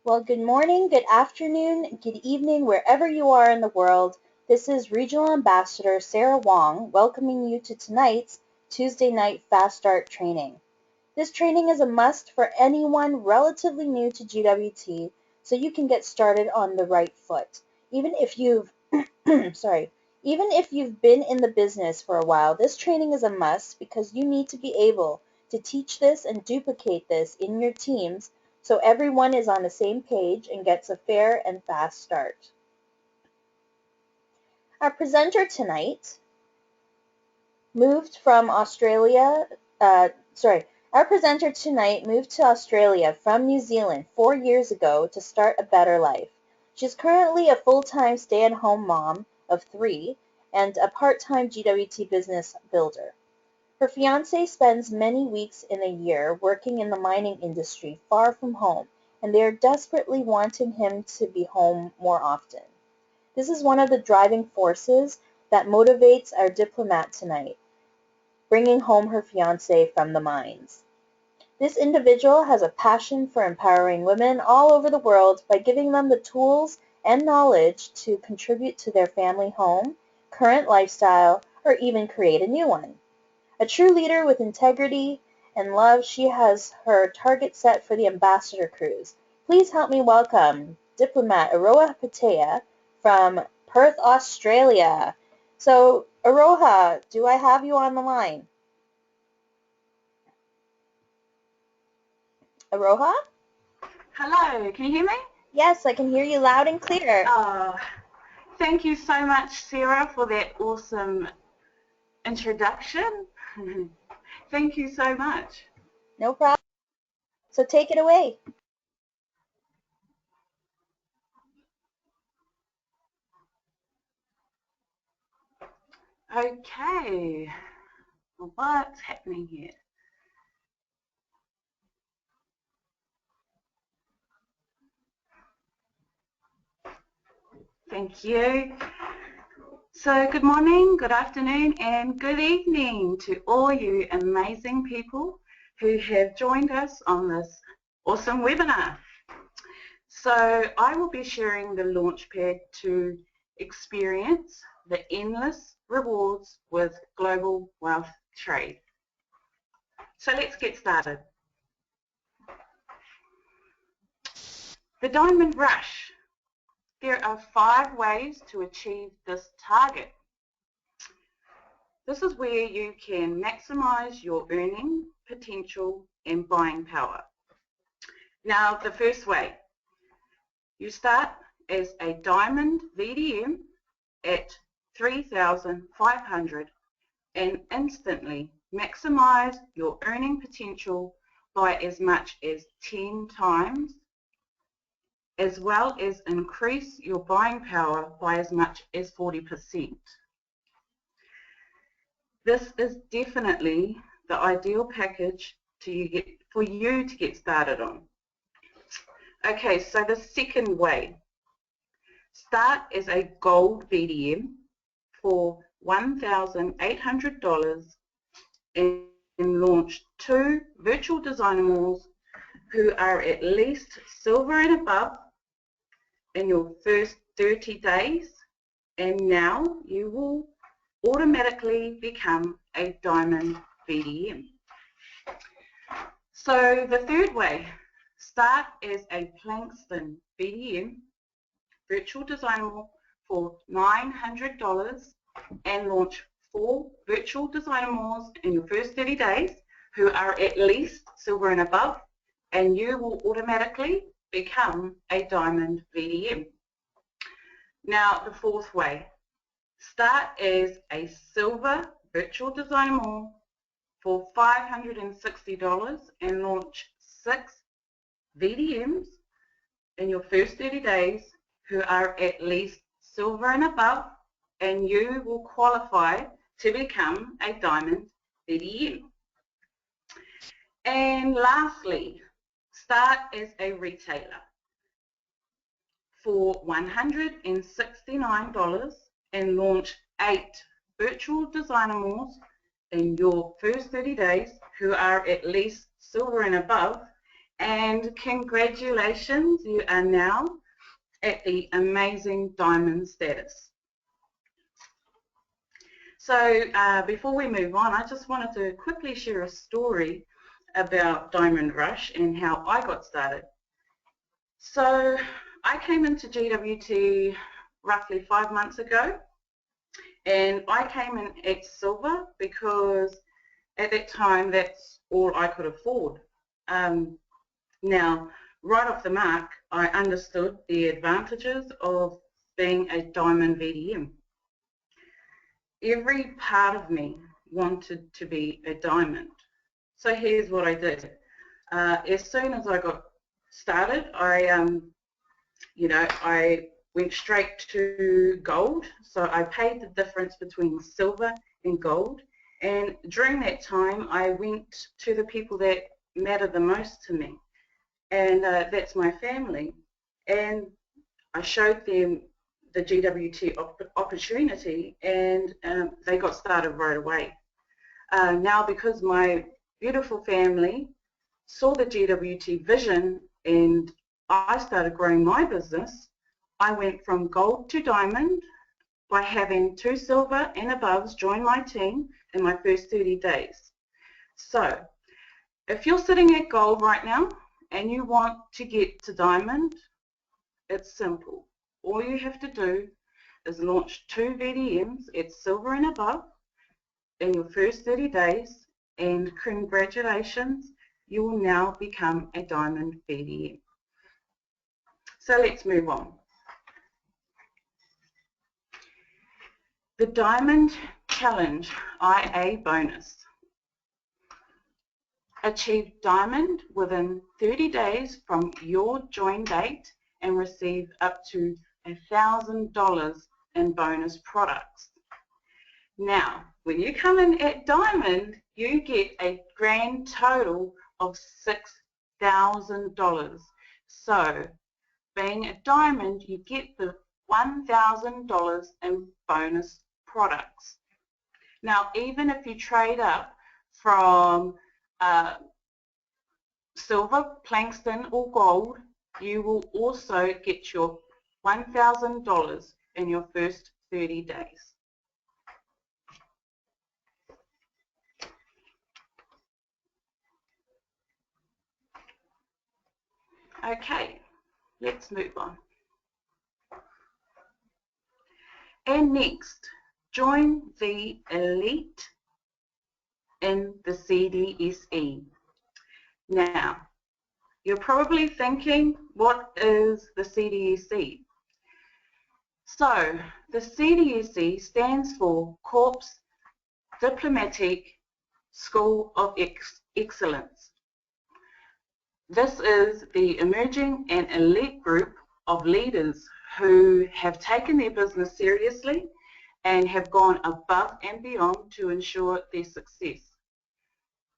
Well, good morning, good afternoon, good evening, wherever you are in the world. This is Regional Ambassador Sarah Wong welcoming you to tonight's Tuesday night Fast Start training. This training is a must for anyone relatively new to GWT so you can get started on the right foot. Even if you've even if you've been in the business for a while, this training is a must because you need to be able to teach this and duplicate this in your teams so everyone is on the same page and gets a fair and fast start. Our presenter tonight moved from Australia, our presenter tonight moved to Australia from New Zealand 4 years ago to start a better life. She's currently a full-time stay-at-home mom of 3 and a part-time GWT business builder. Her fiancé spends many weeks in a year working in the mining industry far from home, and they are desperately wanting him to be home more often. This is one of the driving forces that motivates our diplomat tonight, bringing home her fiancé from the mines. This individual has a passion for empowering women all over the world by giving them the tools and knowledge to contribute to their family home, current lifestyle, or even create a new one. A true leader with integrity and love, she has her target set for the Ambassador Cruise. Please help me welcome Diplomat Aroha Patea from Perth, Australia. So, Aroha, do I have you on the line? Aroha? Hello, can you hear me? Yes, I can hear you loud and clear. Thank you so much, Sarah, for that awesome introduction. Thank you so much. No problem. So take it away. Okay, well, what's happening here? Thank you. So good morning, good afternoon, and good evening to all you amazing people who have joined us on this awesome webinar. So I will be sharing the Launchpad to experience the endless rewards with global wealth trade. So let's get started. The Diamond Rush. There are 5 ways to achieve this target. This is where you can maximize your earning potential and buying power. Now, the first way, you start as a Diamond VDM at 3,500 and instantly maximize your earning potential by as much as 10 times, as well as increase your buying power by as much as 40%. This is definitely the ideal package for you to get started on. Okay, so the second way, start as a Gold VDM for $1,800 and launch 2 virtual designers who are at least Silver and above in your first 30 days, and now you will automatically become a Diamond VDM. So the third way, start as a Plankston VDM, virtual designer for $900 and launch 4 virtual designers in your first 30 days who are at least Silver and above, and you will automatically become a Diamond VDM. Now the fourth way, start as a Silver virtual designer for $560 and launch 6 VDMs in your first 30 days who are at least Silver and above, and you will qualify to become a Diamond VDM. And lastly, start as a retailer for $169 and launch 8 virtual designers in your first 30 days who are at least Silver and above, And congratulations, you are now at the amazing diamond status. So before we move on, I just wanted to quickly share a story about Diamond Rush and how I got started. So I came into GWT roughly 5 months ago, and I came in at silver because at that time that's all I could afford. Now, right off the mark, I understood the advantages of being a diamond VDM. Every part of me wanted to be a diamond. So here's what I did. As soon as I got started, I went straight to gold. So I paid the difference between silver and gold. And during that time, I went to the people that matter the most to me. And that's my family. And I showed them the GWT opportunity, and they got started right away. Now, because my beautiful family saw the GWT vision and I started growing my business, I went from gold to diamond by having 2 silver and aboves join my team in my first 30 days. So, if you're sitting at gold right now and you want to get to diamond, it's simple. All you have to do is launch 2 VDMs at silver and above in your first 30 days, and congratulations, you will now become a diamond VDM. So let's move on. The Diamond Challenge IA bonus. Achieve diamond within 30 days from your join date and receive up to $1,000 in bonus products. Now, when you come in at diamond, you get a grand total of $6,000. So, being a diamond, you get the $1,000 in bonus products. Now, even if you trade up from silver, plankton or gold, you will also get your $1,000 in your first 30 days. Okay, let's move on. And next, join the elite in the CDSE. Now, you're probably thinking, what is the CDSE? So, the CDSE stands for Corps Diplomatic School of Excellence. This is the emerging and elite group of leaders who have taken their business seriously and have gone above and beyond to ensure their success.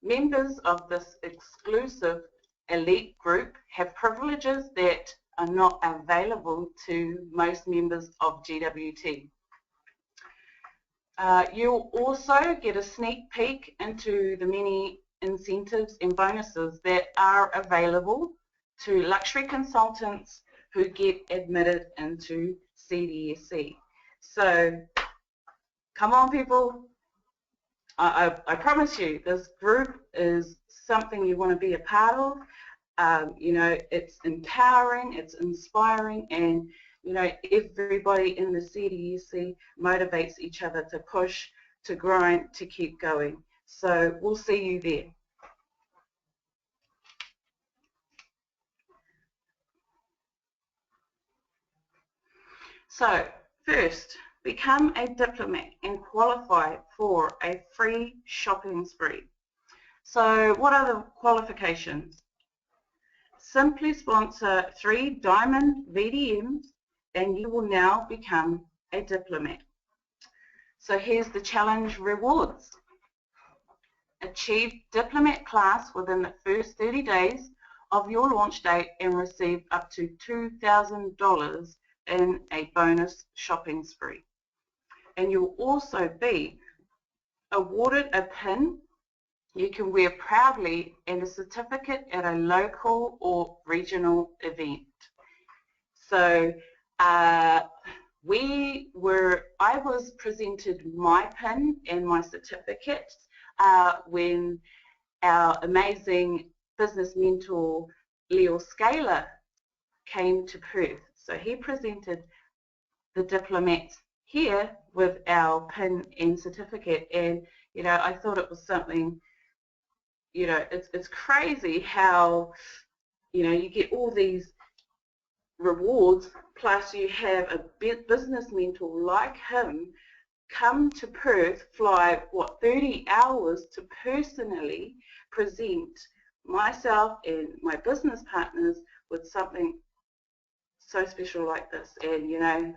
Members of this exclusive elite group have privileges that are not available to most members of GWT. You'll also get a sneak peek into the many incentives and bonuses that are available to luxury consultants who get admitted into CDSE. So come on, people. I promise you, this group is something you want to be a part of. You know, it's empowering, it's inspiring, and you know, everybody in the CDSE motivates each other to push, to grind, to keep going. So we'll see you there. So first, become a diplomat and qualify for a free shopping spree. So what are the qualifications? Simply sponsor 3 diamond VDMs and you will now become a diplomat. So here's the challenge rewards. Achieve diplomat class within the first 30 days of your launch date and receive up to $2,000 in a bonus shopping spree. And you'll also be awarded a pin you can wear proudly and a certificate at a local or regional event. So I was presented my pin and my certificate when our amazing business mentor Leo Scaler came to Perth. So he presented the diplomats here with our pin and certificate, and you know, I thought it was something, you know, it's crazy how, you know, you get all these rewards, plus you have a business mentor like him come to Perth, fly, what, 30 hours to personally present myself and my business partners with something so special like this. And, you know,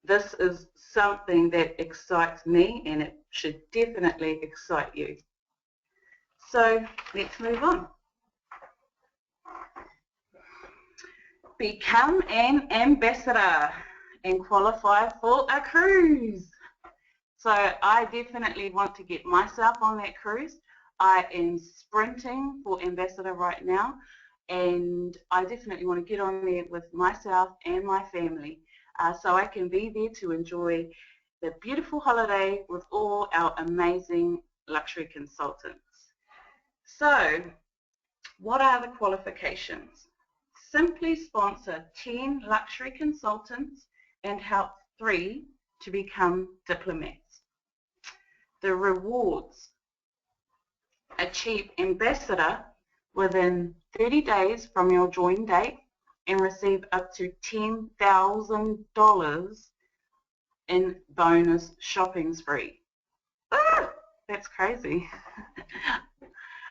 this is something that excites me, and it should definitely excite you. So let's move on. Become an ambassador and qualify for a cruise. So I definitely want to get myself on that cruise. I am sprinting for ambassador right now, and I definitely want to get on there with myself and my family so I can be there to enjoy the beautiful holiday with all our amazing luxury consultants. So what are the qualifications? Simply sponsor 10 luxury consultants and help 3 to become diplomats. The rewards: achieve ambassador within 30 days from your join date and receive up to $10,000 in bonus shopping spree. Ah, that's crazy.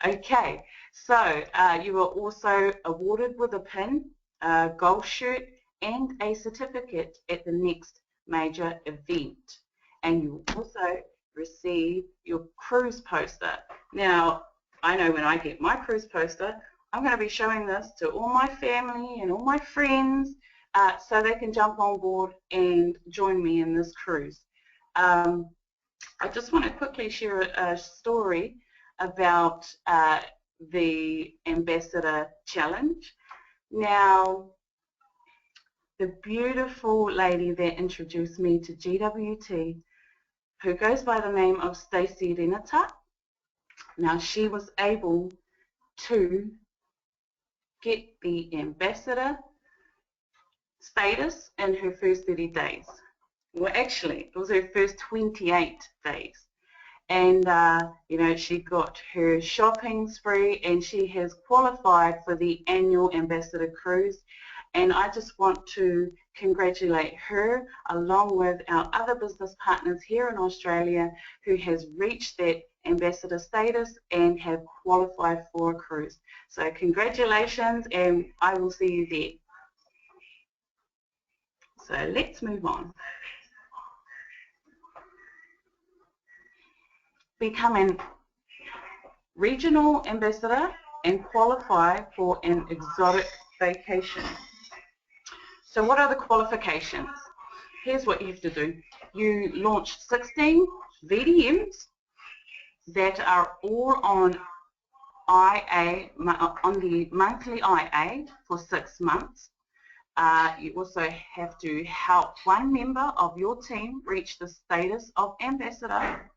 Okay, so you are also awarded with a pin, a gold shirt and a certificate at the next major event, and you also receive your cruise poster. Now, I know when I get my cruise poster, I'm going to be showing this to all my family and all my friends so they can jump on board and join me in this cruise. I just want to quickly share a story about the Ambassador Challenge. Now, the beautiful lady that introduced me to GWT, who goes by the name of Stacey Renata, now she was able to get the ambassador status in her first 30 days. Well, actually, it was her first 28 days. And, you know, she got her shopping spree, and she has qualified for the annual ambassador cruise. And I just want to congratulate her along with our other business partners here in Australia who has reached that ambassador status and have qualified for a cruise. So congratulations, and I will see you there. So let's move on. Become a regional ambassador and qualify for an exotic vacation. So what are the qualifications? Here's what you have to do. You launch 16 VDMs that are all on IA, on the monthly IA for 6 months. You also have to help one member of your team reach the status of ambassador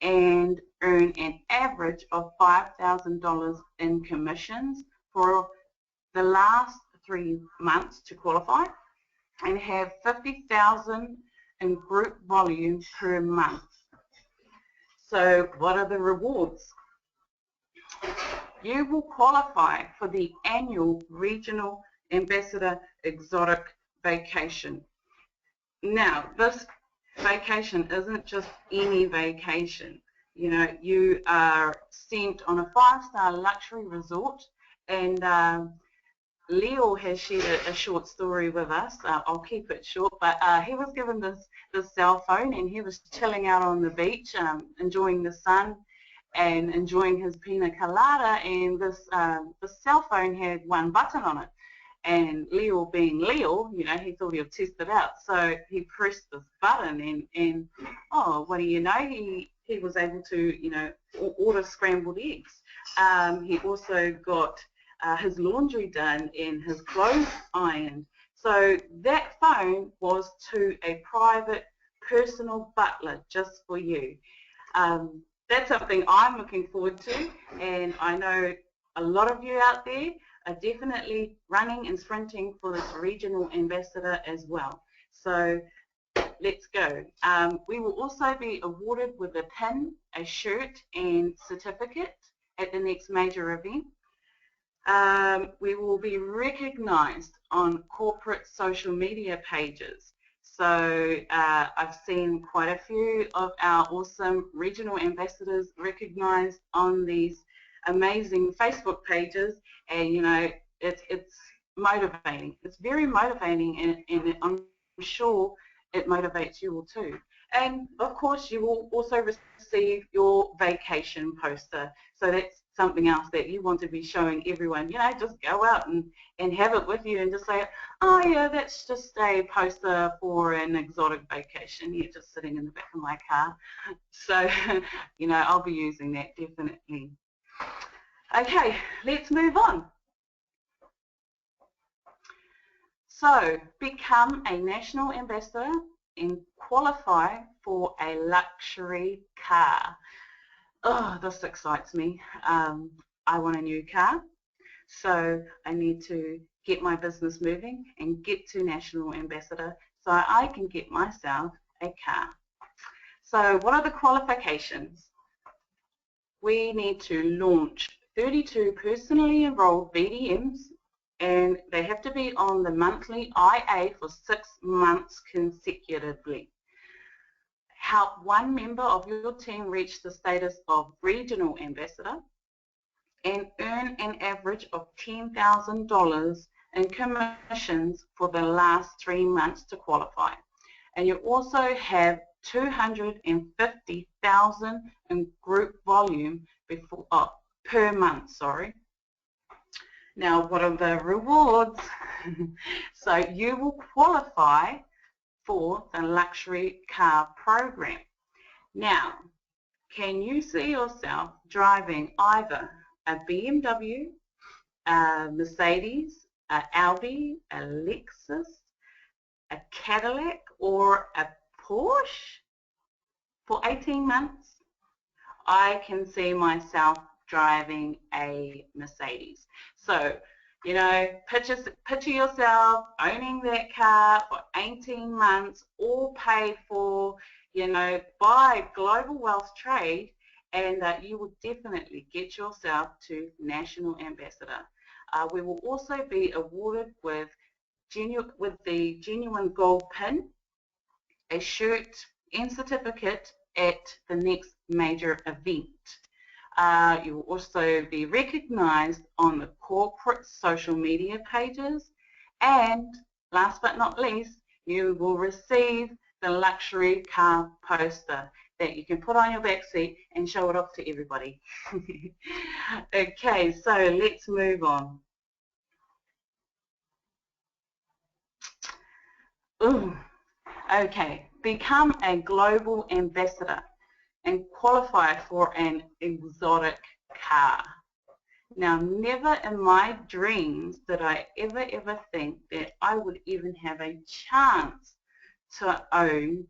and earn an average of $5,000 in commissions for the last 3 months to qualify, and have 50,000 in group volume per month. So what are the rewards? You will qualify for the annual regional ambassador exotic vacation. Now, this vacation isn't just any vacation. You know, you are sent on a 5-star luxury resort, and Leo has shared a short story with us. I'll keep it short, but he was given this cell phone, and he was chilling out on the beach, enjoying the sun and enjoying his pina colada, and this cell phone had one button on it. And Leo, being Leo, you know, he thought he'd test it out. So he pressed this button, and oh, what do you know, he was able to, you know, order scrambled eggs. He also got his laundry done and his clothes ironed. So that phone was to a private personal butler just for you. That's something I'm looking forward to, and I know a lot of you out there are definitely running and sprinting for this regional ambassador as well. So let's go. We will also be awarded with a pin, a shirt and certificate at the next major event. We will be recognised on corporate social media pages. So I've seen quite a few of our awesome regional ambassadors recognised on these amazing Facebook pages, and you know, it's motivating. It's very motivating, and I'm sure it motivates you all too. And of course you will also receive your vacation poster. So that's something else that you want to be showing everyone. You know, just go out and have it with you and just say, oh yeah, that's just a poster for an exotic vacation. You're just sitting in the back of my car. So, you know, I'll be using that definitely. Okay, let's move on. So, become a national ambassador and qualify for a luxury car. Oh, this excites me. I want a new car, so I need to get my business moving and get to national ambassador so I can get myself a car. So what are the qualifications? We need to launch 32 personally enrolled BDMs, and they have to be on the monthly IA for 6 months consecutively. Help one member of your team reach the status of regional ambassador, and earn an average of $10,000 in commissions for the last 3 months to qualify. And you also have 250,000 in group volume before, per month, sorry. Now, what are the rewards? So you will qualify for the luxury car program. Now, can you see yourself driving either a BMW, a Mercedes, a Audi, a Lexus, a Cadillac, or a Porsche for 18 months? I can see myself driving a Mercedes. So, you know, picture yourself owning that car for 18 months, all paid for, you know, by Global Wealth Trade, and you will definitely get yourself to National Ambassador. We will also be awarded with the Genuine Gold Pin, a shirt and certificate at the next major event. You will also be recognised on the corporate social media pages, and last but not least, you will receive the luxury car poster that you can put on your back seat and show it off to everybody. Okay, so let's move on. Ooh. Okay, become a global ambassador and qualify for an exotic car. Now, never in my dreams did I ever think that I would even have a chance to own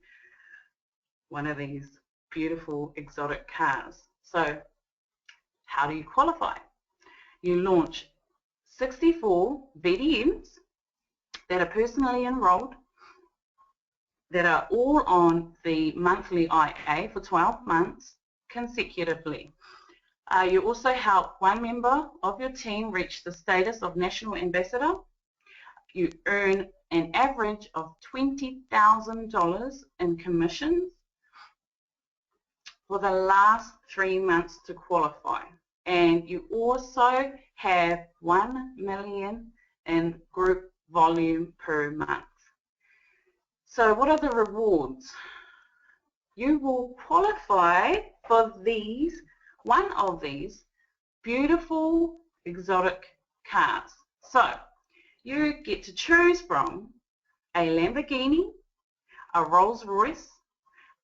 one of these beautiful exotic cars. So, how do you qualify? You launch 64 BDMs that are personally enrolled, that are all on the monthly IA for 12 months consecutively. You also help one member of your team reach the status of National Ambassador. You earn an average of $20,000 in commissions for the last 3 months to qualify. And you also have 1 million in group volume per month. So what are the rewards? You will qualify for one of these beautiful exotic cars. So you get to choose from a Lamborghini, a Rolls Royce,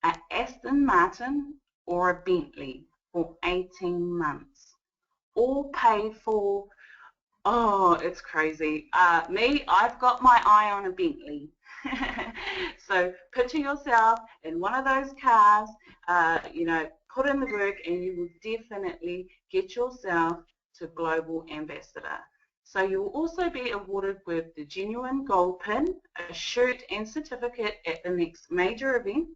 an Aston Martin, or a Bentley for 18 months, all paid for. Oh, it's crazy. Me, I've got my eye on a Bentley. So picture yourself in one of those cars, you know, put in the work and you will definitely get yourself to Global Ambassador. So you will also be awarded with the genuine gold pin, a shirt and certificate at the next major event.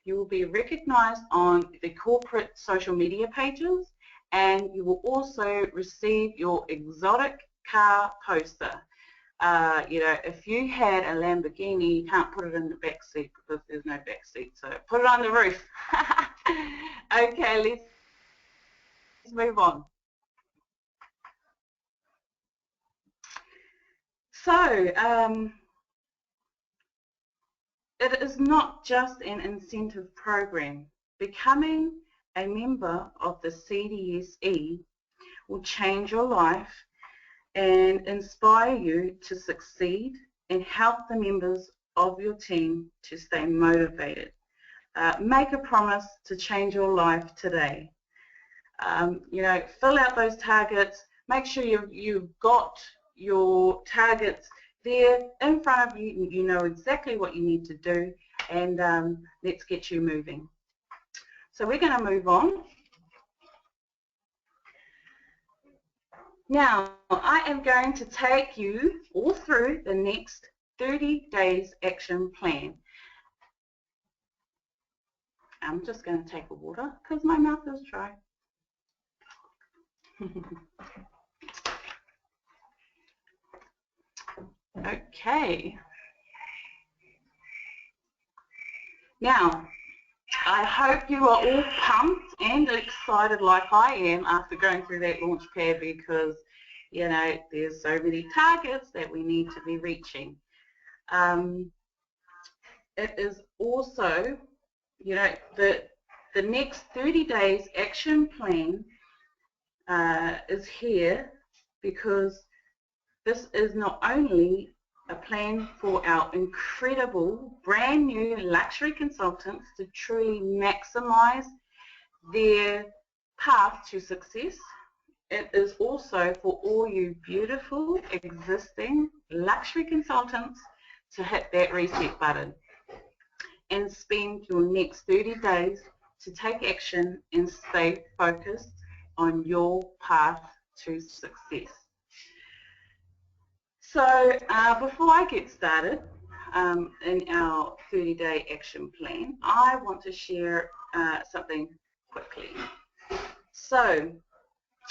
You will be recognized on the corporate social media pages, and you will also receive your exotic car poster. You know, if you had a Lamborghini, you can't put it in the back seat because there's no back seat, so put it on the roof. Okay, let's move on. So, it is not just an incentive program. Becoming a member of the CDSE will change your life and inspire you to succeed and help the members of your team to stay motivated. Make a promise to change your life today. You know, fill out those targets. Make sure you've got your targets there in front of you. You know exactly what you need to do, and let's get you moving. So we're going to move on. Now, I am going to take you all through the next 30 days action plan. I'm just going to take a water because my mouth is dry. Okay. Now, I hope you are all pumped and excited like I am after going through that launch pad, because, you know, there's so many targets that we need to be reaching. It is also, you know, the next 30 days action plan is here because this is not only a plan for our incredible brand new luxury consultants to truly maximize their path to success. It is also for all you beautiful existing luxury consultants to hit that reset button and spend your next 30 days to take action and stay focused on your path to success. So before I get started in our 30-day action plan, I want to share something quickly. So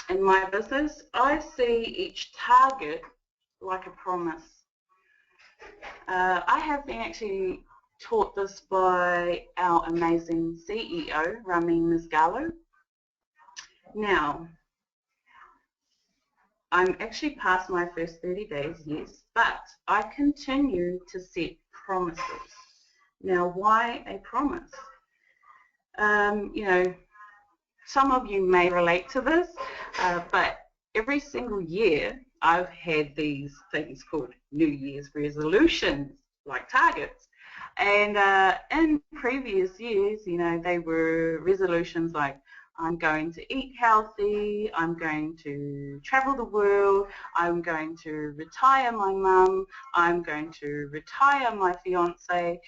in my business, I see each target like a promise. I have been actually taught this by our amazing CEO, Ramin Misgallo. Now, I'm actually past my first 30 days, yes, but I continue to set promises. Now, why a promise? You know, some of you may relate to this, but every single year I've had these things called New Year's resolutions, like targets. And in previous years, you know, they were resolutions like, I'm going to eat healthy, I'm going to travel the world, I'm going to retire my mum, I'm going to retire my fiance,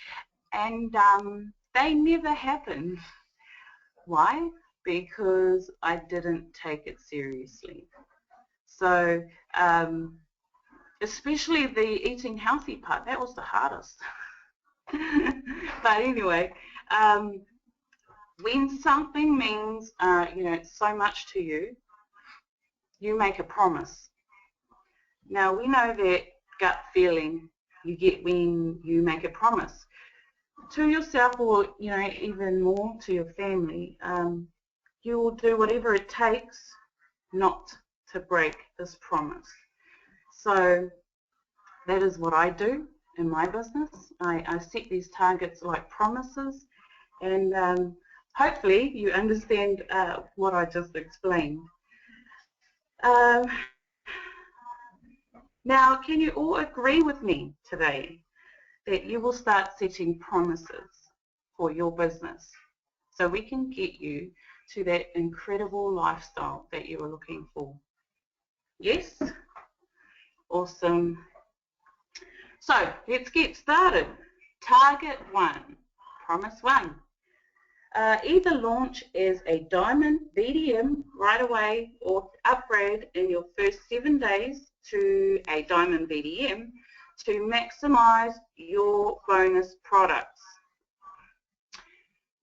and they never happened. Why? Because I didn't take it seriously. So especially the eating healthy part, that was the hardest. But anyway, when something means you know, so much to you, you make a promise. Now, we know that gut feeling you get when you make a promise to yourself, or, you know, even more to your family. You will do whatever it takes not to break this promise. So that is what I do in my business. I set these targets like promises, and hopefully you understand what I just explained. Now, can you all agree with me today that you will start setting promises for your business? so we can get you to that incredible lifestyle that you are looking for. Yes? Awesome. So let's get started. Target 1, promise 1. Either launch as a diamond BDM right away or upgrade in your first 7 days to a diamond BDM to maximize your bonus products.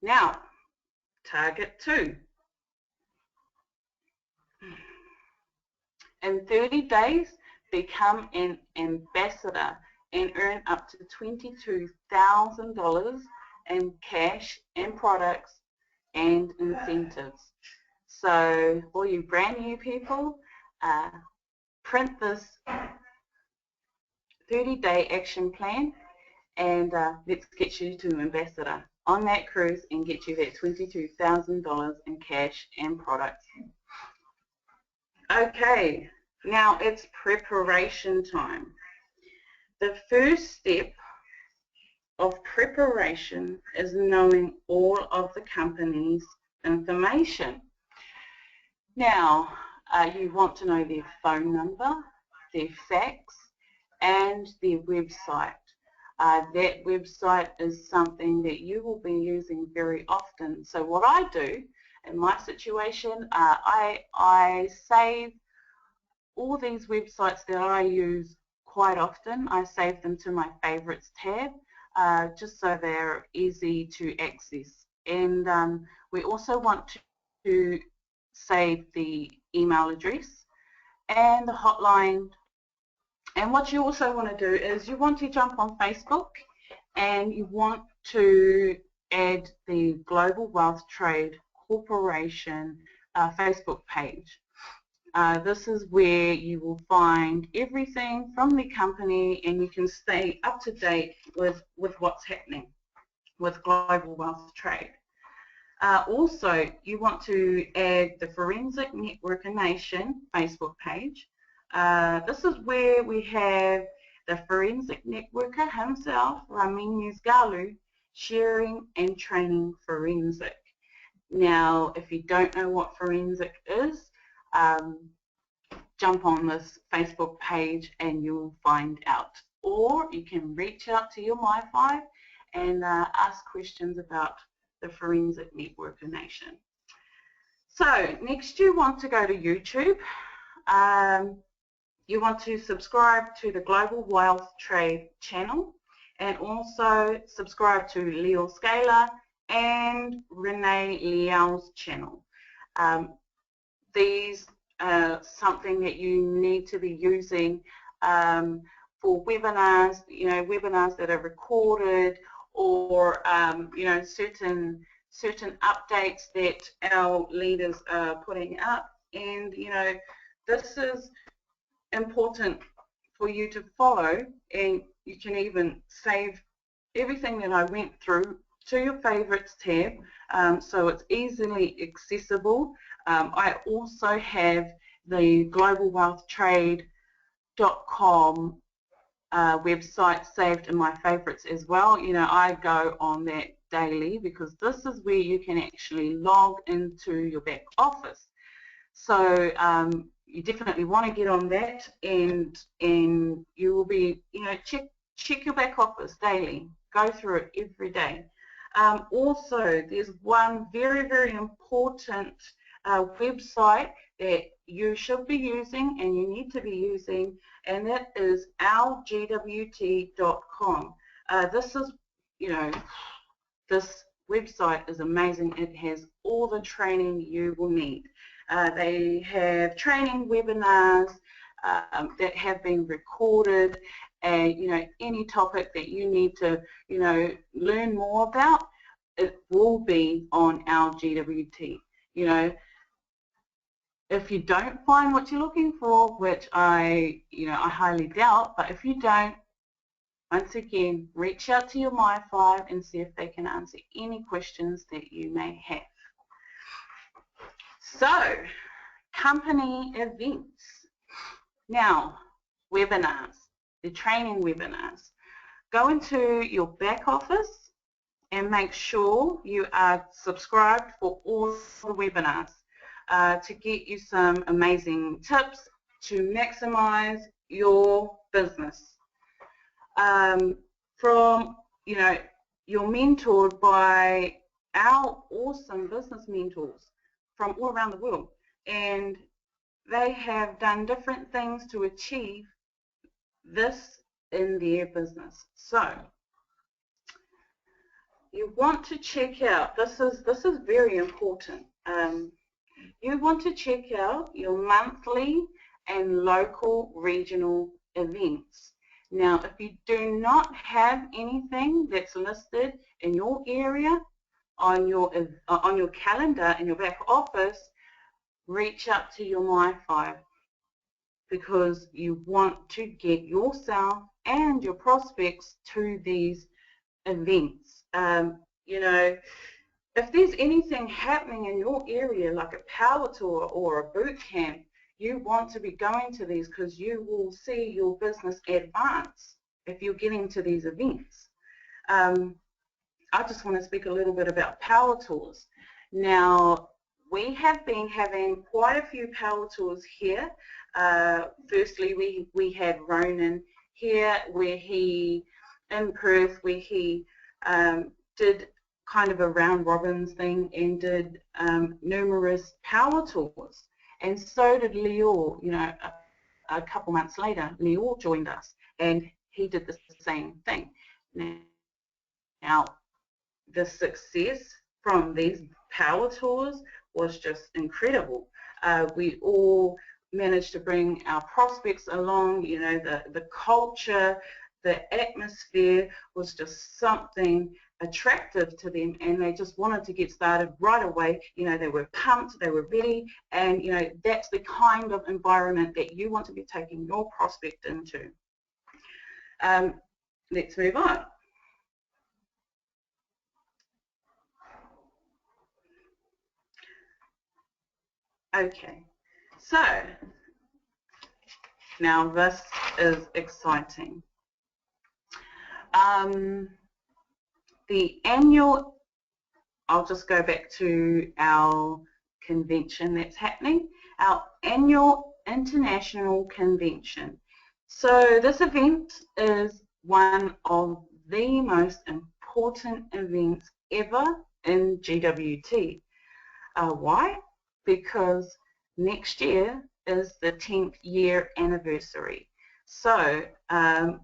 Now, target 2. In 30 days, become an ambassador and earn up to $22,000 in cash and products and incentives. So all you brand new people, print this 30-day action plan and let's get you to ambassador on that cruise and get you that $22,000 in cash and products. Okay, now it's preparation time. The first step of preparation is knowing all of the company's information. Now, you want to know their phone number, their fax, and their website. That website is something that you will be using very often. So what I do in my situation, I save all these websites that I use quite often. I save them to my favorites tab just so they're easy to access. And we also want to save the email address and the hotline. And what you also want to do is you want to jump on Facebook and you want to add the Global Wealth Trade Corporation Facebook page. This is where you will find everything from the company and you can stay up to date with what's happening with Global Wealth Trade. Also, you want to add the Forensic Networker Nation Facebook page. This is where we have the Forensic Networker himself, Ramin Yuzgalu, sharing and training forensic. Now, if you don't know what forensic is, jump on this Facebook page and you'll find out. Or you can reach out to your MyFi and ask questions about the Forensic Networker Nation. So next you want to go to YouTube. You want to subscribe to the Global Wealth Trade channel and also subscribe to Leo Scaler and Renee Liao's channel. These are something that you need to be using for webinars, webinars that are recorded or, certain updates that our leaders are putting up. And, this is important for you to follow, and you can even save everything that I went through to your favorites tab, so it's easily accessible. I also have the globalwealthtrade.com website saved in my favorites as well. I go on that daily because this is where you can actually log into your back office. So you definitely want to get on that, and you will be, check your back office daily. Go through it every day. Also, there's one very, very important website that you should be using and you need to be using, and that is ourgwt.com. This is, this website is amazing. It has all the training you will need. They have training webinars that have been recorded, and any topic that you need to learn more about, it will be on our GWT. If you don't find what you're looking for, which I highly doubt, but if you don't, once again, reach out to your MyFi and see if they can answer any questions that you may have. So, company events. Now, webinars, the training webinars. Go into your back office and make sure you are subscribed for all the webinars to get you some amazing tips to maximize your business. From, you're mentored by our awesome business mentors from all around the world, and they have done different things to achieve this in their business. So you want to check out, this is very important, you want to check out your monthly and local regional events. Now, if you do not have anything that's listed in your area on your calendar in your back office, reach out to your My5, because you want to get yourself and your prospects to these events. If there's anything happening in your area, like a power tour or a boot camp, you want to be going to these, because you will see your business advance if you're getting to these events. I just want to speak a little bit about power tours. Now, we have been having quite a few power tours here. Firstly, we had Ronan here, in Perth, where he did kind of a round robins thing and did numerous power tours. And so did Leo, a couple months later, Leo joined us and he did the same thing. Now, the success from these power tours was just incredible. We all managed to bring our prospects along, the culture, the atmosphere was just something attractive to them, and they just wanted to get started right away. They were pumped, they were ready, and that's the kind of environment that you want to be taking your prospect into. Let's move on. Okay, so now this is exciting. The annual, I'll just go back to our convention that's happening, our annual international convention. So this event is one of the most important events ever in GWT. Why? Because next year is the 10th year anniversary. So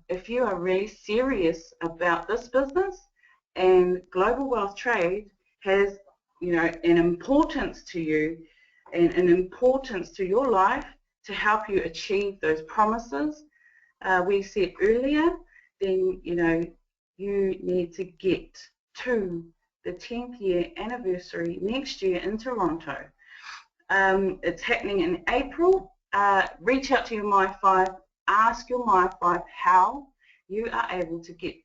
if you are really serious about this business, and global wealth trade has an importance to you and an importance to your life to help you achieve those promises we said earlier, then you need to get to the 10th year anniversary next year in Toronto. It's happening in April. Reach out to your My5, ask your My5 how you are able to get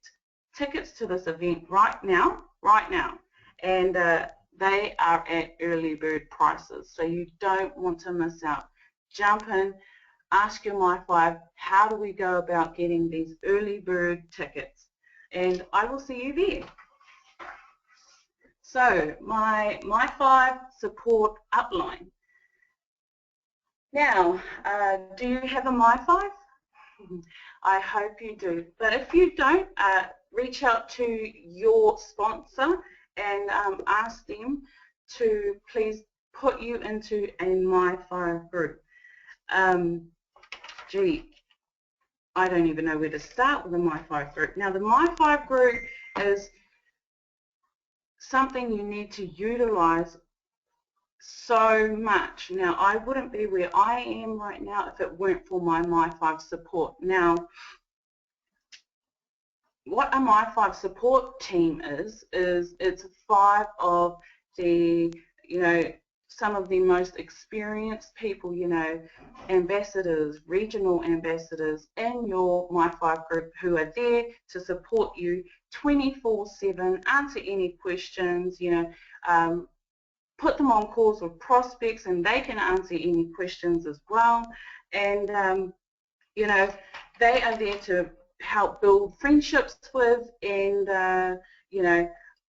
tickets to this event right now, and they are at early bird prices, so you don't want to miss out. Jump in, ask your My5, how do we go about getting these early bird tickets, and I will see you there. So my My5 support upline. Now, do you have a My5? I hope you do, but if you don't, reach out to your sponsor and ask them to please put you into a My5 group. Gee, I don't even know where to start with a My5 group. Now, the My5 group is something you need to utilize so much. Now, I wouldn't be where I am right now if it weren't for my My5 support. Now, what a My5 support team is it's 5 of the, some of the most experienced people, ambassadors, regional ambassadors in your My5 group who are there to support you 24/7, answer any questions, put them on calls with prospects and they can answer any questions as well. And, they are there to help build friendships with, and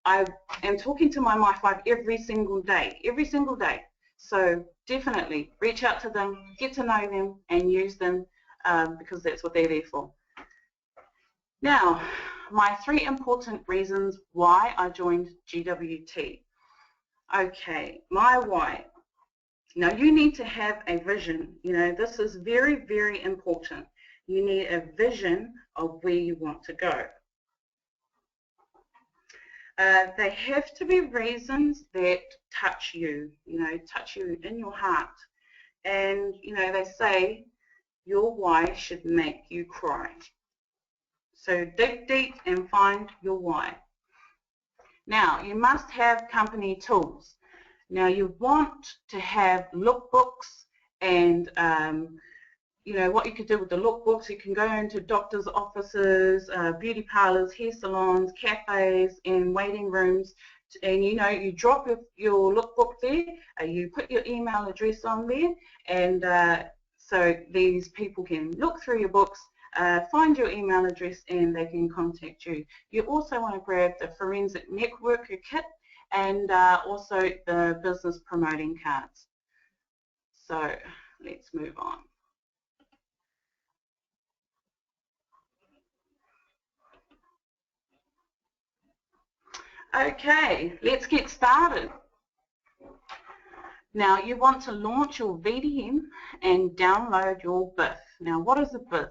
I am talking to my My5 every single day. So definitely reach out to them, get to know them, and use them because that's what they're there for. Now, my 3 important reasons why I joined GWT. Okay, my why. Now, you need to have a vision. You know, this is very, very important. You need a vision of where you want to go. They have to be reasons that touch you, touch you in your heart. And, they say your why should make you cry. So dig deep and find your why. Now, you must have company tools. Now, you want to have lookbooks and, what you could do with the lookbooks, you can go into doctors' offices, beauty parlors, hair salons, cafes, and waiting rooms, and you drop your lookbook there, you put your email address on there, and so these people can look through your books, find your email address, and they can contact you. You also want to grab the Forensic Networker Kit and also the business promoting cards. So let's move on. Okay, let's get started. Now, you want to launch your VDM and download your BIF. Now, what is a BIF?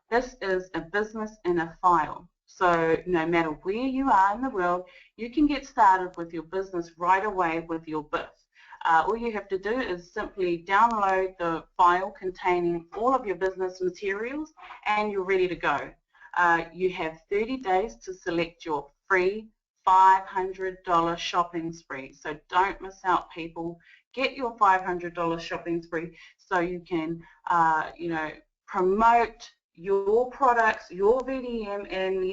This is a business in a file. So no matter where you are in the world, you can get started with your business right away with your BIF. All you have to do is simply download the file containing all of your business materials and you're ready to go. You have 30 days to select your free $500 shopping spree. So don't miss out, people. Get your $500 shopping spree so you can, promote your products, your VDM, and,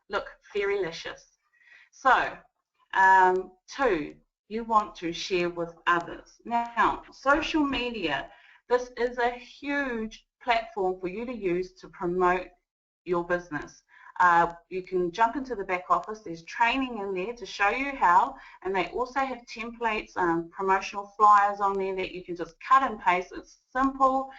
look fairylicious. So, 2, you want to share with others. Now, social media, this is a huge platform for you to use to promote your business. You can jump into the back office, there's training in there to show you how, and they also have templates, promotional flyers on there that you can just cut and paste. It's simple,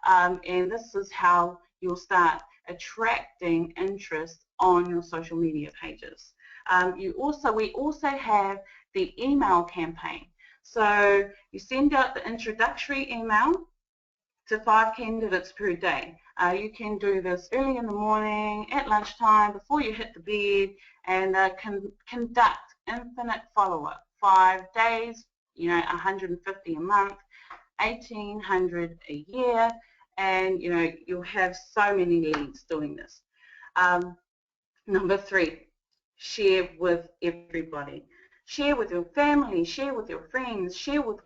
and this is how you'll start attracting interest on your social media pages. We also have the email campaign. So you send out the introductory email to 5 candidates per day. You can do this early in the morning, at lunchtime, before you hit the bed, and conduct infinite follow-up. 5 days, 150 a month, 1,800 a year, and you'll have so many leads doing this. Number 3, share with everybody. Share with your family, share with your friends, share with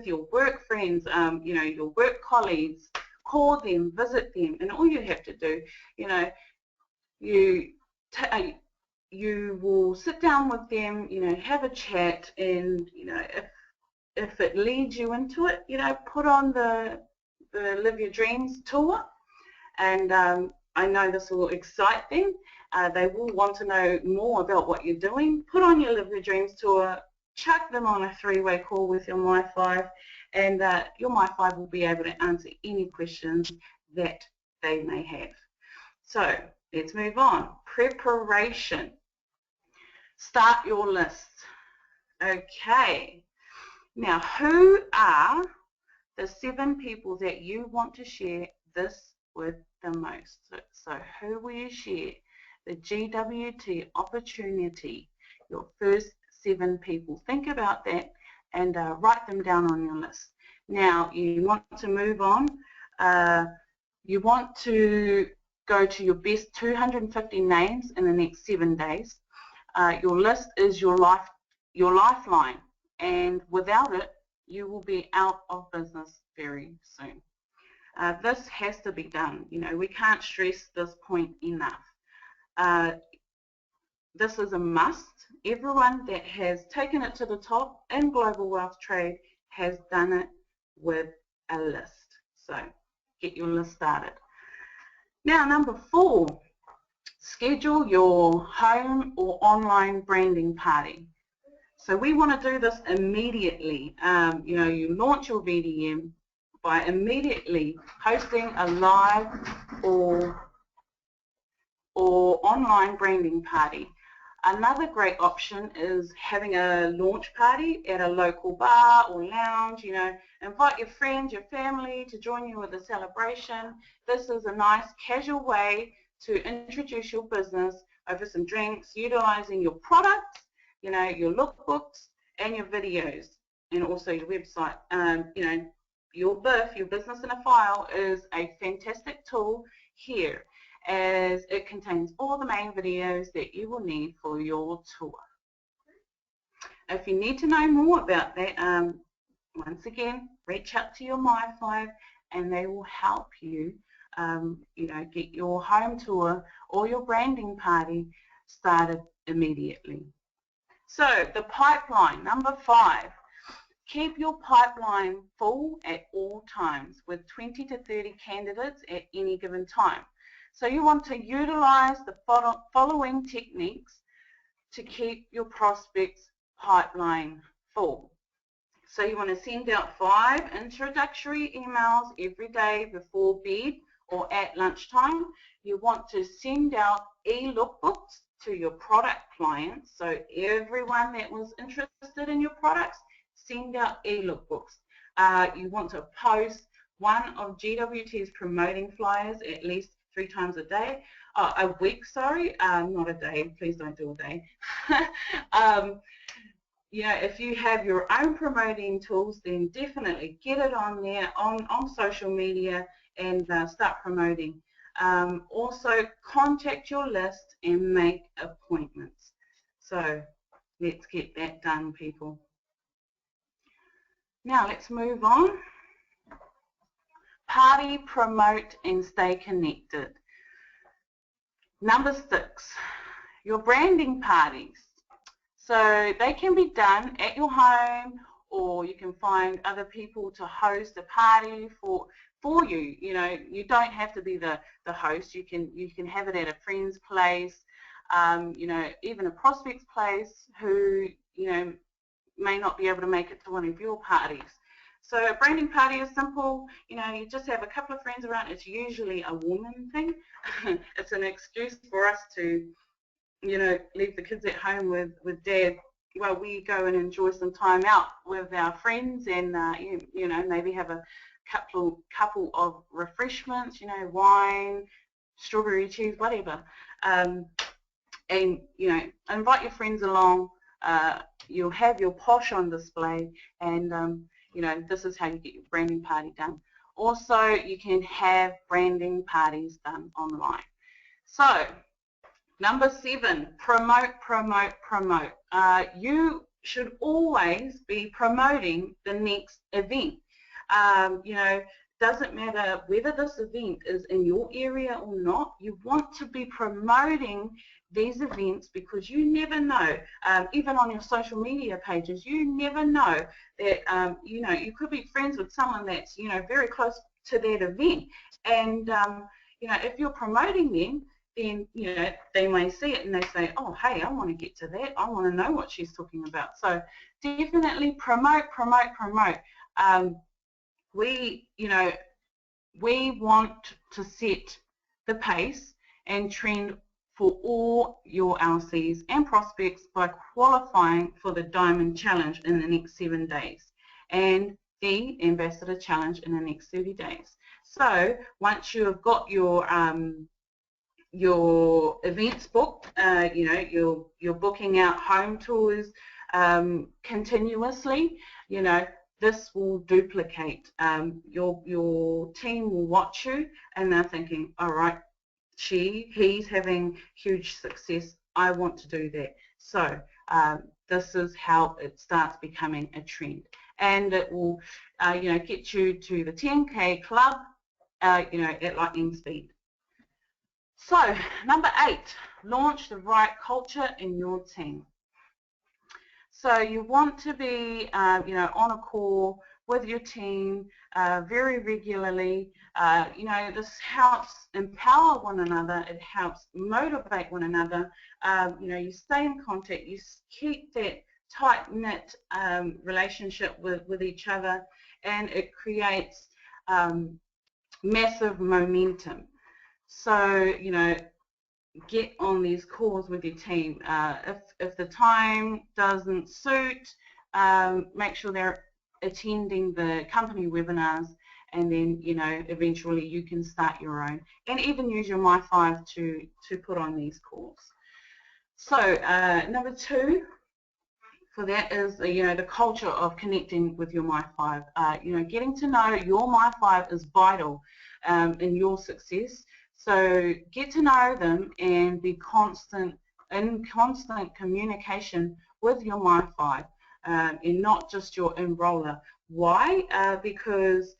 your work friends, your work colleagues. Call them, visit them, and all you have to do, you will sit down with them, have a chat, and if it leads you into it, put on the Live Your Dreams tour, and I know this will excite them. They will want to know more about what you're doing. Put on your Live Your Dreams tour, chuck them on a 3-way call with your My5, and your My5 will be able to answer any questions that they may have. So let's move on. Preparation. Start your list. Okay. Now, who are the 7 people that you want to share this with the most? So who will you share the GWT opportunity, your first 7 people? Think about that and write them down on your list. Now, you want to move on. You want to go to your best 250 names in the next 7 days. Your list is your lifeline, and without it, you will be out of business very soon. This has to be done. We can't stress this point enough. This is a must. Everyone that has taken it to the top in global wealth trade has done it with a list. So get your list started. Now, number 4, schedule your home or online branding party. So we want to do this immediately. You know, you launch your VDM by immediately hosting a live or online branding party. Another great option is having a launch party at a local bar or lounge. You know, invite your friends, your family to join you with the celebration. This is a nice casual way to introduce your business over some drinks, utilizing your products, you know, your lookbooks and your videos, and also your website. You know, your BIF, your business in a file, is a fantastic tool here, as it contains all the main videos that you will need for your tour. If you need to know more about that, once again, reach out to your My5 and they will help you, you know, get your home tour or your branding party started immediately. So the pipeline, number 5. Keep your pipeline full at all times with 20 to 30 candidates at any given time. So you want to utilize the following techniques to keep your prospects pipeline full. So you want to send out 5 introductory emails every day before bed or at lunchtime. You want to send out e-lookbooks to your product clients. So everyone that was interested in your products, send out e-lookbooks. You want to post one of GWT's promoting flyers at least 3 times a day, a week, sorry, not a day, please don't do a day. You know, if you have your own promoting tools, then definitely get it on there on social media and start promoting. Also, contact your list and make appointments. So let's get that done, people. Now let's move on. Party, promote and stay connected. Number 6, your branding parties. So they can be done at your home, or you can find other people to host a party for you. You know, you don't have to be the host. You can have it at a friend's place, you know, even a prospect's place who, you know, may not be able to make it to one of your parties. So a branding party is simple. You know, you just have a couple of friends around. It's usually a woman thing. It's an excuse for us to, you know, leave the kids at home with dad while we go and enjoy some time out with our friends, and you know, maybe have a couple of refreshments, you know, wine, strawberry cheese, whatever, and you know, invite your friends along. You'll have your posh on display, and you know, this is how you get your branding party done. Also, you can have branding parties done online. So number 7, promote, promote, promote. You should always be promoting the next event. You know, doesn't matter whether this event is in your area or not, you want to be promoting these events, because you never know, even on your social media pages, you never know that, you know, you could be friends with someone that's, you know, very close to that event, and, you know, if you're promoting them, then, you know, they may see it and they say, oh, hey, I want to get to that. I want to know what she's talking about. So definitely promote, promote, promote. You know, we want to set the pace and trend for all your LCs and prospects by qualifying for the Diamond Challenge in the next 7 days and the Ambassador Challenge in the next 30 days. So once you have got your events booked, you know, you're booking out home tours continuously, you know, this will duplicate. Your team will watch you and they're thinking, all right, he's having huge success, I want to do that. So this is how it starts becoming a trend, and it will you know, get you to the 10K club, you know, at lightning speed. So number 8, launch the right culture in your team. So you want to be, you know, on a call with your team, very regularly. You know, this helps empower one another. It helps motivate one another. You know, you stay in contact. You keep that tight-knit relationship with each other, and it creates massive momentum. So, you know, get on these calls with your team. If the time doesn't suit, make sure they're attending the company webinars, and then, you know, eventually you can start your own, and even use your My5 to put on these calls. So number 2 for that is, you know, the culture of connecting with your My5. You know, getting to know your My5 is vital in your success. So get to know them and be in constant communication with your My5, and not just your enroller. Why? Because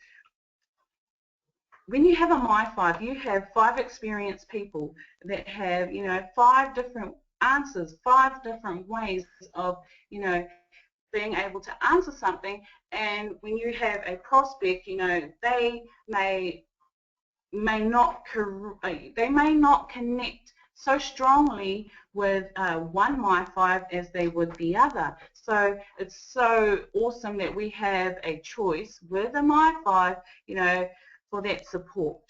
when you have a My5, you have 5 experienced people that have, you know, 5 different answers, 5 different ways of, you know, being able to answer something. And when you have a prospect, you know, they may not connect so strongly with one My5 as they would the other. So it's so awesome that we have a choice with a My5, you know, for that support.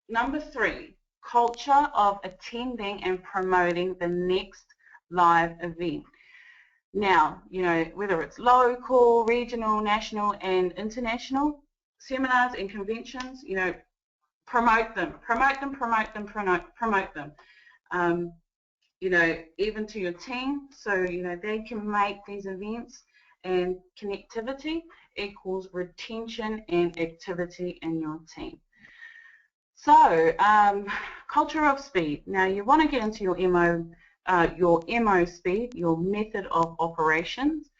Number 3, culture of attending and promoting the next live event. Now, you know, whether it's local, regional, national, and international seminars and conventions, you know, promote them. You know, even to your team, so, you know, they can make these events, and connectivity equals retention and activity in your team. So, culture of speed. Now, you want to get into your MO speed, your method of operations.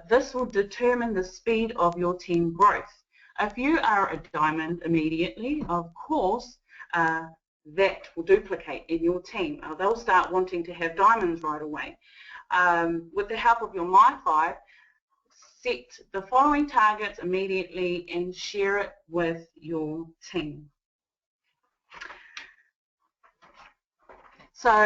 This will determine the speed of your team growth. If you are a diamond immediately, of course, that will duplicate in your team. They'll start wanting to have diamonds right away. With the help of your My5, set the following targets immediately and share it with your team. So,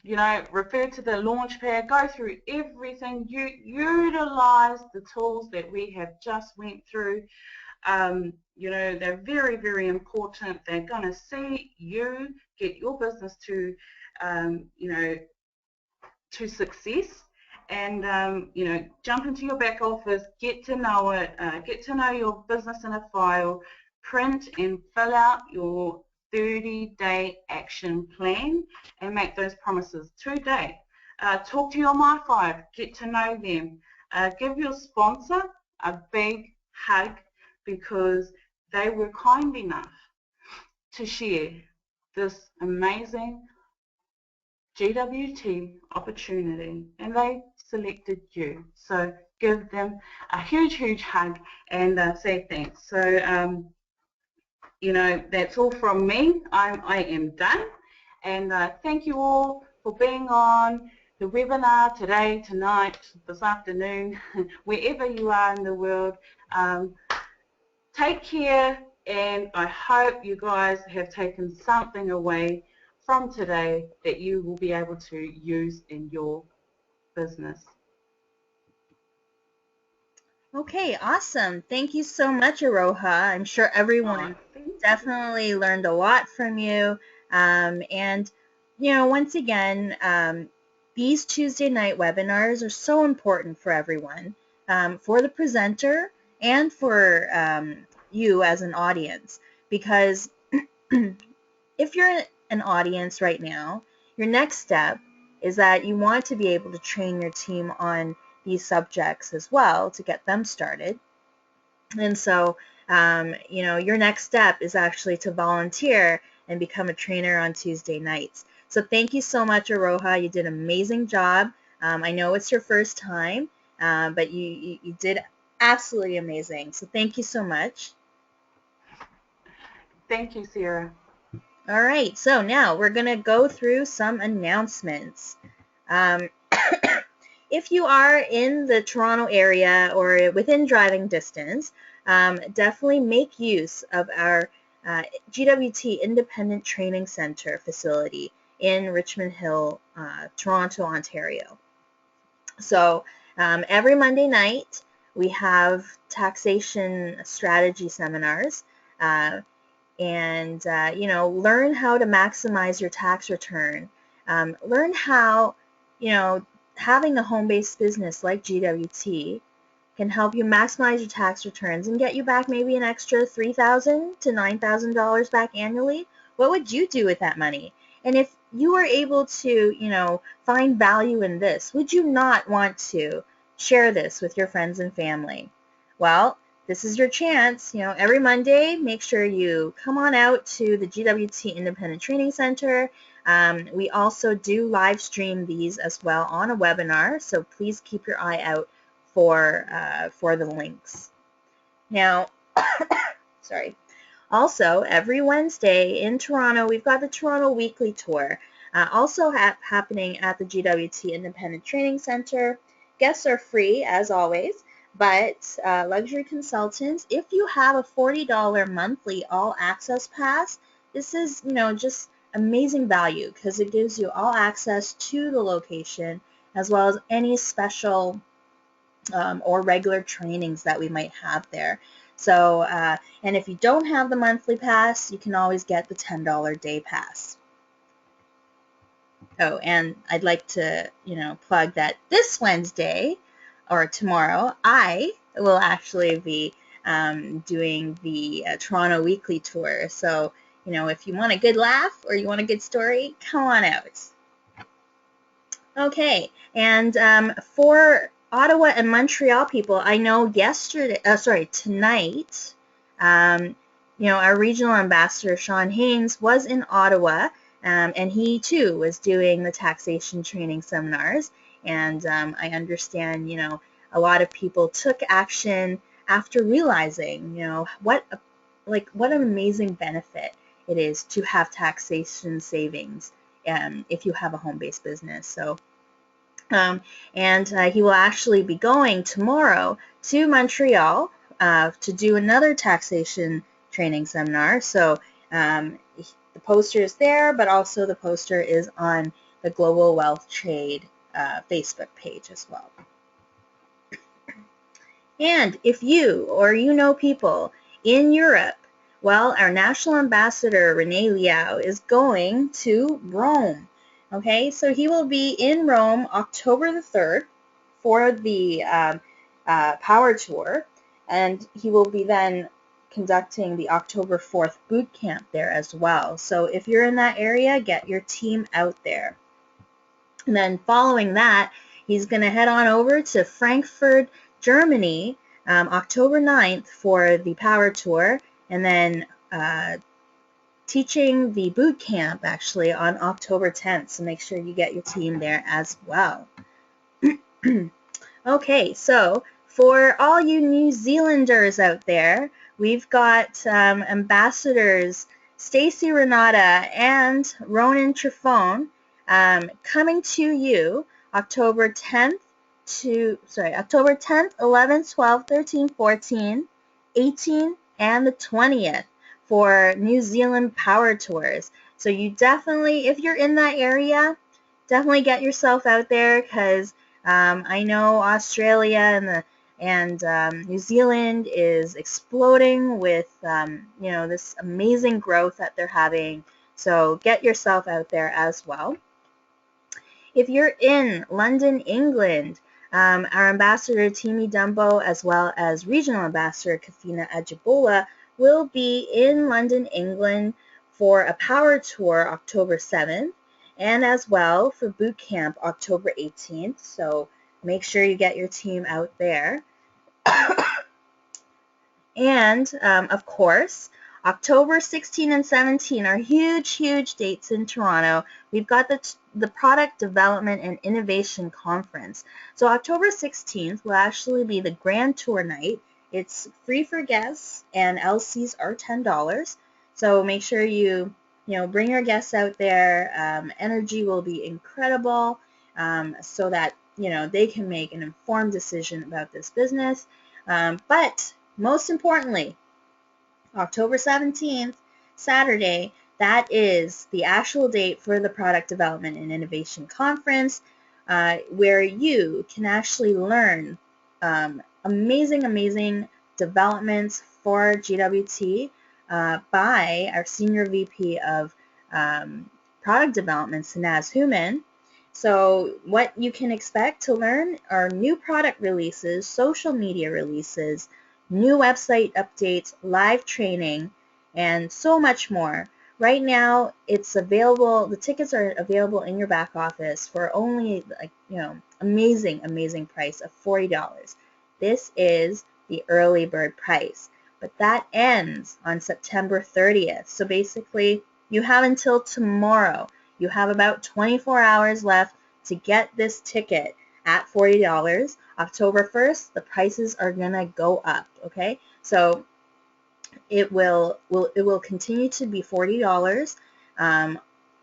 you know, refer to the launch pad, go through everything, utilize the tools that we have just went through. You know, they're very, very important. They're going to see you get your business to, you know, to success. And, you know, jump into your back office, get to know it, get to know your business in a file, print and fill out your 30-day action plan, and make those promises today. Talk to your My5, get to know them. Give your sponsor a big hug, because they were kind enough to share this amazing GWT opportunity, and they selected you. So give them a huge, huge hug and say thanks. So, you know, that's all from me. I am done, and thank you all for being on the webinar today, tonight, this afternoon, wherever you are in the world. Take care, and I hope you guys have taken something away from today that you will be able to use in your business. Okay, awesome. Thank you so much, Aroha. I'm sure everyone definitely learned a lot from you. And, you know, once again, these Tuesday night webinars are so important for everyone, for the presenter and for you as an audience, because if you're an audience right now, your next step is that you want to be able to train your team on these subjects as well to get them started. And so, you know, your next step is actually to volunteer and become a trainer on Tuesday nights. So thank you so much, Aroha. You did an amazing job. I know it's your first time, but you did absolutely amazing. So thank you so much. Thank you, Sarah. All right, so now we're going to go through some announcements. If you are in the Toronto area or within driving distance, definitely make use of our GWT Independent Training Center facility in Richmond Hill, Toronto, Ontario. So every Monday night we have taxation strategy seminars, and learn how to maximize your tax return. Learn how having a home-based business like GWT can help you maximize your tax returns and get you back maybe an extra $3,000 to $9,000 back annually. What would you do with that money? And if you were able to, find value in this, would you not want to share this with your friends and family? Well, this is your chance. Every Monday, make sure you come on out to the GWT Independent Training Center. We also do live stream these as well on a webinar, so please keep your eye out for the links. Now, sorry. Also, every Wednesday in Toronto, we've got the Toronto Weekly Tour, also happening at the GWT Independent Training Center. Guests are free, as always, but luxury consultants, if you have a $40 monthly all-access pass, this is, just amazing value because it gives you all access to the location as well as any special or regular trainings that we might have there. So, and if you don't have the monthly pass, you can always get the $10 day pass. Oh, and I'd like to, plug that this Wednesday or tomorrow, I will actually be doing the Toronto Weekly Tour. So, if you want a good laugh or you want a good story, come on out. Okay, and for Ottawa and Montreal people, I know tonight, our regional ambassador, Sean Haynes, was in Ottawa, and he too was doing the taxation training seminars, and I understand, a lot of people took action after realizing, what an amazing benefit it is to have taxation savings if you have a home-based business. So, and he will actually be going tomorrow to Montreal to do another taxation training seminar. So the poster is there, but also the poster is on the Global Wealth Trade Facebook page as well. And if you or people in Europe, well, our national ambassador, Renee Liao, is going to Rome. Okay, so he will be in Rome October the 3rd for the Power Tour, and he will be then conducting the October 4th boot camp there as well. So if you're in that area, get your team out there. And then following that, he's going to head on over to Frankfurt, Germany, October 9th for the Power Tour, and then teaching the boot camp actually on October 10th. So make sure you get your team there as well. Okay, so for all you New Zealanders out there, we've got ambassadors Stacey Renata and Ronan Trifone coming to you October 10th, 11th, 12th, 13th, 14th, 18th, and the 20th for New Zealand Power Tours. So you definitely, if you're in that area, definitely get yourself out there because I know Australia and New Zealand is exploding with this amazing growth that they're having. So get yourself out there as well. If you're in London, England, our ambassador Timi Dumbo as well as regional ambassador Kafina Ajibola will be in London, England for a power tour October 7th and as well for boot camp October 18th. So make sure you get your team out there. And of course, October 16 and 17 are huge, huge dates in Toronto. We've got the Product Development and Innovation Conference. So October 16th will actually be the Grand Tour night. It's free for guests, and LCs are $10. So make sure you bring your guests out there. Energy will be incredible, so that they can make an informed decision about this business. But most importantly, October 17th, Saturday, that is the actual date for the Product Development and Innovation Conference, where you can actually learn amazing developments for GWT by our Senior VP of Product Development, Sanaz Human. So what you can expect to learn are new product releases, social media releases, new website updates, live training, and so much more. Right now, it's available, the tickets are available in your back office for only, amazing price of $40. This is the early bird price, but that ends on September 30th. So basically, you have until tomorrow. You have about 24 hours left to get this ticket at $40. October 1st, the prices are gonna go up, okay? So it will continue to be $40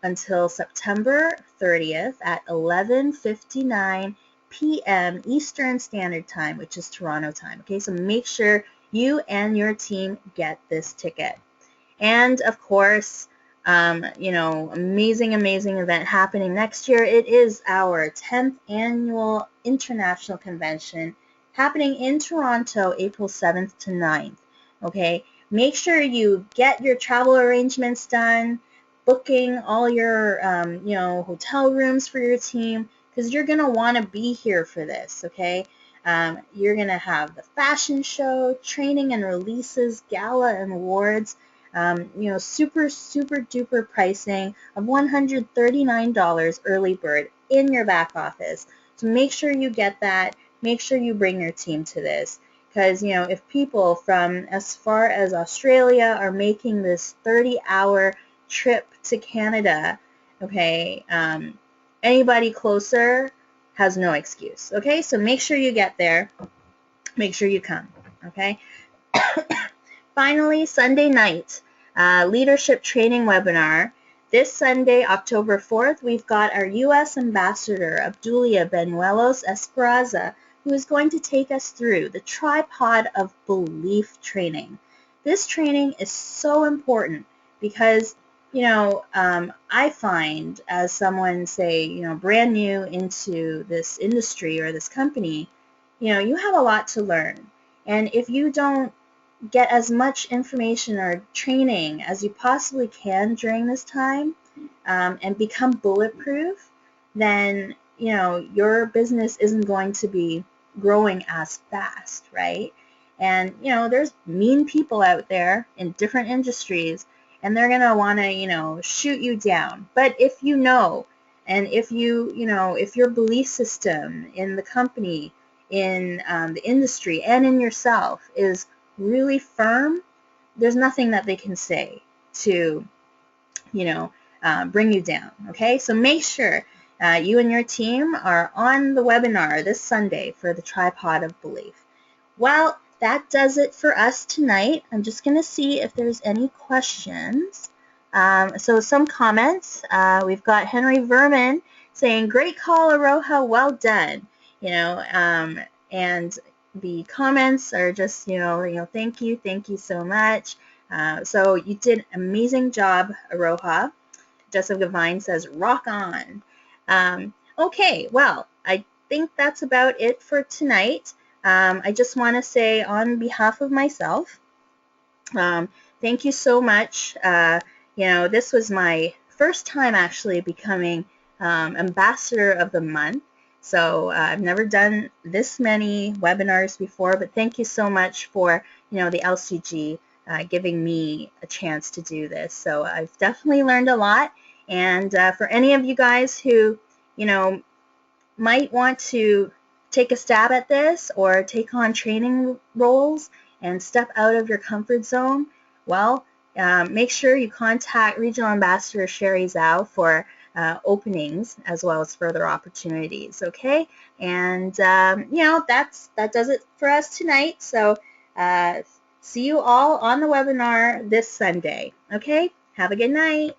until September 30th at 11:59 p.m. Eastern Standard Time, which is Toronto time. Okay, so make sure you and your team get this ticket. And of course, amazing event happening next year. It is our 10th annual international convention happening in Toronto, April 7th to 9th. Okay, make sure you get your travel arrangements done, booking all your, hotel rooms for your team, because you're going to want to be here for this, okay? You're going to have the fashion show, training and releases, gala and awards, super duper pricing of $139 early bird in your back office. So make sure you get that. Make sure you bring your team to this. Because, if people from as far as Australia are making this 30-hour trip to Canada, okay, anybody closer has no excuse, okay? So make sure you get there. Make sure you come, okay? Finally, Sunday night, leadership training webinar. This Sunday, October 4th, we've got our U.S. Ambassador, Obdulia Benuelos Esperanza, who is going to take us through the tripod of belief training. This training is so important because, I find as someone, say, brand new into this industry or this company, you have a lot to learn. And if you don't get as much information or training as you possibly can during this time and become bulletproof, then, your business isn't going to be growing as fast, right? And, there's mean people out there in different industries, and they're going to want to, shoot you down. But if you know, and if if your belief system in the company, in the industry, and in yourself is really firm, there's nothing that they can say to, bring you down, okay? So make sure you and your team are on the webinar this Sunday for the tripod of belief. Well, that does it for us tonight. I'm just going to see if there's any questions. So some comments. We've got Henry Verman saying, great call, Aroha, well done. And the comments are just, thank you so much. So you did an amazing job, Aroha. Joseph Gavine says, rock on. Okay, well, I think that's about it for tonight. I just want to say on behalf of myself, thank you so much. This was my first time actually becoming Ambassador of the Month. So I've never done this many webinars before, but thank you so much for, the LCG giving me a chance to do this. So I've definitely learned a lot. And for any of you guys who, might want to take a stab at this or take on training roles and step out of your comfort zone, well, make sure you contact Regional Ambassador Sherry Zhao for openings as well as further opportunities, okay? And, that does it for us tonight. So see you all on the webinar this Sunday, okay? Have a good night.